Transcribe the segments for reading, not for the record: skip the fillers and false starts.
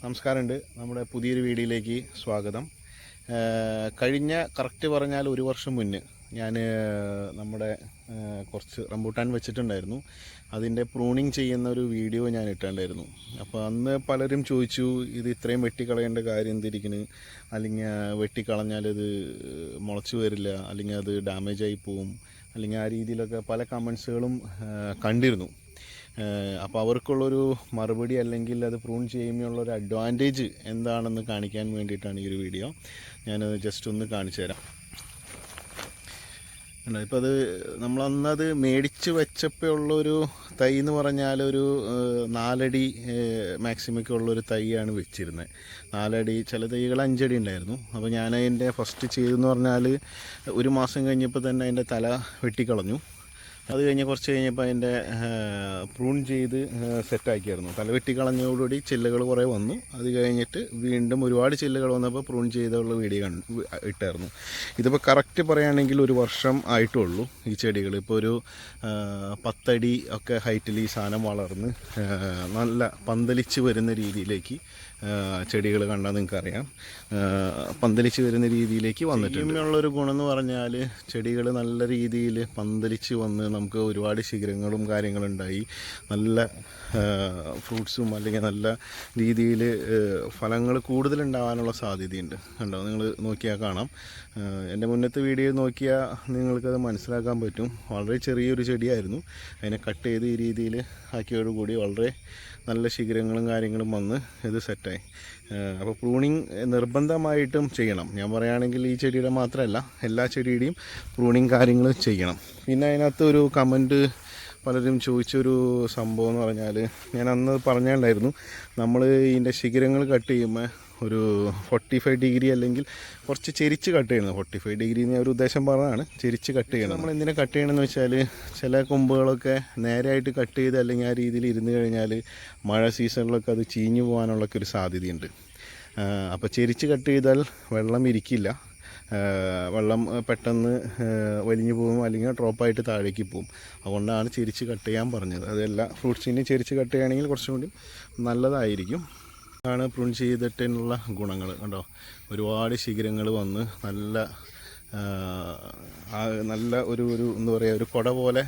നമസ്കാരമുണ്ട്. നമ്മുടെ പുതിയൊരു വീഡിയോയിലേക്ക് സ്വാഗതം. കഴിഞ്ഞ കറക്റ്റ് പറഞ്ഞാൽ ഒരു വർഷം മുന്നേ ഞാൻ നമ്മുടെ കുറച്ച് റംബൂട്ടാൻ വെച്ചിട്ടുണ്ടായിരുന്നു. അതിൻ്റെ പ്രൂണിങ് ചെയ്യുന്ന ഒരു വീഡിയോ ഞാൻ ഇട്ടിട്ടുണ്ടായിരുന്നു. അപ്പോൾ അന്ന് പലരും ചോദിച്ചു, ഇത് ഇത്രയും വെട്ടിക്കളയേണ്ട കാര്യം എന്തിരിക്കുന്നു, അല്ലെങ്കിൽ വെട്ടിക്കളഞ്ഞാൽ ഇത് മുളച്ചു വരില്ല, അല്ലെങ്കിൽ അത് ഡാമേജായി പോവും, അല്ലെങ്കിൽ ആ രീതിയിലൊക്കെ പല കമൻസുകളും കണ്ടിരുന്നു. അപ്പോൾ അവർക്കുള്ളൊരു മറുപടി അല്ലെങ്കിൽ അത് പ്രൂൺ ചെയ്യുമ്പോഴുള്ളൊരു അഡ്വാൻറ്റേജ് എന്താണെന്ന് കാണിക്കാൻ വേണ്ടിയിട്ടാണ് ഈ ഒരു വീഡിയോ. ഞാനത് ജസ്റ്റ് ഒന്ന് കാണിച്ചു തരാം. ഇപ്പോൾ അത് നമ്മളന്നത് മേടിച്ച് വെച്ചപ്പോൾ ഉള്ളൊരു തൈ എന്ന് പറഞ്ഞാൽ ഒരു 4 അടി മാക്സിമൊക്കെ ഉള്ളൊരു തൈയാണ് വെച്ചിരുന്നത്. 4 അടി, ചില തൈകൾ 5 അടി ഉണ്ടായിരുന്നു. അപ്പോൾ ഞാനതിൻ്റെ ഫസ്റ്റ് ചെയ്തെന്ന് പറഞ്ഞാൽ ഒരു മാസം കഴിഞ്ഞപ്പോൾ തന്നെ അതിൻ്റെ തല വെട്ടിക്കളഞ്ഞു. അത് കഴിഞ്ഞ് കുറച്ച് കഴിഞ്ഞപ്പോൾ അതിൻ്റെ പ്രൂൺ ചെയ്ത് സെറ്റാക്കിയായിരുന്നു. തല വെട്ടിക്കളഞ്ഞതോടുകൂടി ചില്ലകൾ കുറേ വന്നു. അത് കഴിഞ്ഞിട്ട് വീണ്ടും ഒരുപാട് ചില്ലകൾ വന്നപ്പോൾ പ്രൂൺ ചെയ്തുള്ള വീഡിയോ ഇട്ടായിരുന്നു. ഇതിപ്പോൾ കറക്റ്റ് പറയുകയാണെങ്കിൽ ഒരു വർഷം ആയിട്ടുള്ളൂ ഈ ചെടികൾ. ഇപ്പോൾ ഒരു 10 അടി ഒക്കെ ഹൈറ്റിൽ ഈ സാധനം വളർന്ന് നല്ല പന്തലിച്ച് വരുന്ന രീതിയിലേക്ക് ചെടികൾ കണ്ടാൽ നിങ്ങൾക്കറിയാം, പന്തലിച്ച് വരുന്ന രീതിയിലേക്ക് വന്നിട്ടുണ്ട്. ഇനിയുള്ളൊരു ഗുണമെന്ന് പറഞ്ഞാൽ ചെടികൾ നല്ല രീതിയിൽ പന്തലിച്ച് വന്ന് നമുക്ക് ഒരുപാട് ശിഖരങ്ങളും കാര്യങ്ങളുണ്ടായി നല്ല ഫ്രൂട്ട്സും അല്ലെങ്കിൽ നല്ല രീതിയിൽ ഫലങ്ങൾ കൂടുതലുണ്ടാകാനുള്ള സാധ്യതയുണ്ട്. കണ്ടോ, നിങ്ങൾ നോക്കിയാൽ കാണാം. എൻ്റെ മുന്നത്തെ വീഡിയോ നോക്കിയാൽ നിങ്ങൾക്കത് മനസ്സിലാക്കാൻ പറ്റും. വളരെ ചെറിയൊരു ചെടിയായിരുന്നു. അതിനെ കട്ട് ചെയ്ത് ഈ രീതിയിൽ ആക്കിയോടുകൂടി വളരെ നല്ല ശിഖരങ്ങളും കാര്യങ്ങളും വന്ന് ഇത് സെറ്റായി. അപ്പോൾ പ്രൂണിങ് നിർബന്ധമായിട്ടും ചെയ്യണം. ഞാൻ പറയുകയാണെങ്കിൽ ഈ ചെടിയുടെ മാത്രമല്ല, എല്ലാ ചെടിയുടെയും പ്രൂണിങ് കാര്യങ്ങൾ ചെയ്യണം. പിന്നെ അതിനകത്ത് ഒരു കമൻറ്റ് പലരും ചോദിച്ചൊരു സംഭവം എന്ന് പറഞ്ഞാൽ, ഞാൻ അന്ന് പറഞ്ഞിട്ടുണ്ടായിരുന്നു, നമ്മൾ ഇതിൻ്റെ ശിഖരങ്ങൾ കട്ട് ചെയ്യുമ്പോൾ ഒരു 45 ഡിഗ്രി അല്ലെങ്കിൽ കുറച്ച് ചെരിച്ച് കട്ട് ചെയ്യണം. 45 ഡിഗ്രി എന്ന് ഒരു ഉദ്ദേശം പറഞ്ഞതാണ്, ചെരിച്ച് കട്ട് ചെയ്യണം. നമ്മൾ എന്തിനാ കട്ട് ചെയ്യണമെന്ന് വെച്ചാൽ, ചില കൊമ്പുകളൊക്കെ നേരെയായിട്ട് കട്ട് ചെയ്ത് അല്ലെങ്കിൽ ആ രീതിയിൽ ഇരുന്ന് കഴിഞ്ഞാൽ മഴ സീസണിലൊക്കെ അത് ചീഞ്ഞു പോകാനുള്ളൊക്കെ ഒരു സാധ്യതയുണ്ട്. അപ്പോൾ ചെരിച്ച് കട്ട് ചെയ്താൽ വെള്ളം ഇരിക്കില്ല, വെള്ളം പെട്ടെന്ന് വലിഞ്ഞു പോകും അല്ലെങ്കിൽ ഡ്രോപ്പായിട്ട് താഴേക്ക് പോകും. അതുകൊണ്ടാണ് ചെരിച്ച് കട്ട് ചെയ്യാൻ പറഞ്ഞത്. അതെല്ലാ ഫ്രൂട്ട്സിനെയും ചെരിച്ച് കട്ട് ചെയ്യുകയാണെങ്കിൽ കുറച്ചും കൂടി നല്ലതായിരിക്കും. ആണ് പ്രൂൺ ചെയ്തിട്ടുള്ള ഗുണങ്ങൾ. കണ്ടോ, ഒരുപാട് ശിഖരങ്ങൾ വന്ന് നല്ല ഒരു എന്താ പറയുക, ഒരു കുട പോലെ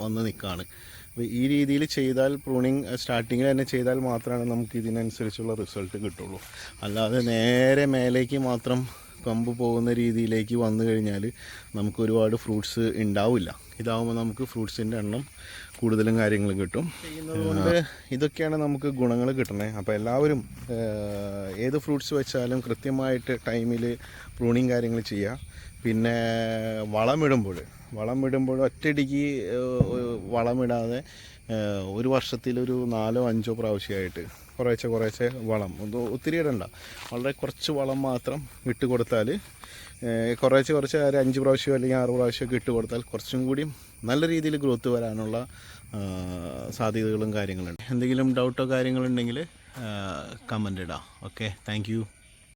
വന്ന് നിൽക്കുകയാണ്. അപ്പോൾ ഈ രീതിയിൽ ചെയ്താൽ, പ്രൂണിങ് സ്റ്റാർട്ടിങ്ങിൽ തന്നെ ചെയ്താൽ മാത്രമാണ് നമുക്ക് ഇതിനനുസരിച്ചുള്ള റിസൾട്ട് കിട്ടുള്ളൂ. അല്ലാതെ നേരെ മേലേക്ക് മാത്രം കമ്പ് പോകുന്ന രീതിയിലേക്ക് വന്നു കഴിഞ്ഞാൽ നമുക്ക് ഒരുപാട് ഫ്രൂട്ട്സ് ഉണ്ടാവില്ല. ഇതാവുമ്പോൾ നമുക്ക് ഫ്രൂട്ട്സിൻ്റെ എണ്ണം കൂടുതലും കാര്യങ്ങളും കിട്ടും. ചെയ്യുന്നതുകൊണ്ട് ഇതൊക്കെയാണ് നമുക്ക് ഗുണങ്ങൾ കിട്ടണേ. അപ്പോൾ എല്ലാവരും ഏത് ഫ്രൂട്ട്സ് വെച്ചാലും കൃത്യമായിട്ട് ടൈമിൽ പ്രൂണിങ് കാര്യങ്ങൾ ചെയ്യുക. പിന്നെ വളമിടുമ്പോൾ ഒറ്റയടിക്ക് വളമിടാതെ ഒരു വർഷത്തിലൊരു 4-5 പ്രാവശ്യമായിട്ട് കുറേശ്ശെ വളം, ഒത്തിരി ഇടണ്ട, വളരെ കുറച്ച് വളം മാത്രം ഇട്ട് കൊടുത്താൽ, കുറച്ച് ഒരു 5 പ്രാവശ്യം അല്ലെങ്കിൽ 6 പ്രാവശ്യമൊക്കെ ഇട്ട് കൊടുത്താൽ കുറച്ചും കൂടി നല്ല രീതിയിൽ ഗ്രോത്ത് വരാനുള്ള സാധ്യതകളും കാര്യങ്ങളുണ്ട്. എന്തെങ്കിലും ഡൗട്ടോ കാര്യങ്ങളുണ്ടെങ്കിൽ കമൻ്റ് ഇടാം. Okay, thank you.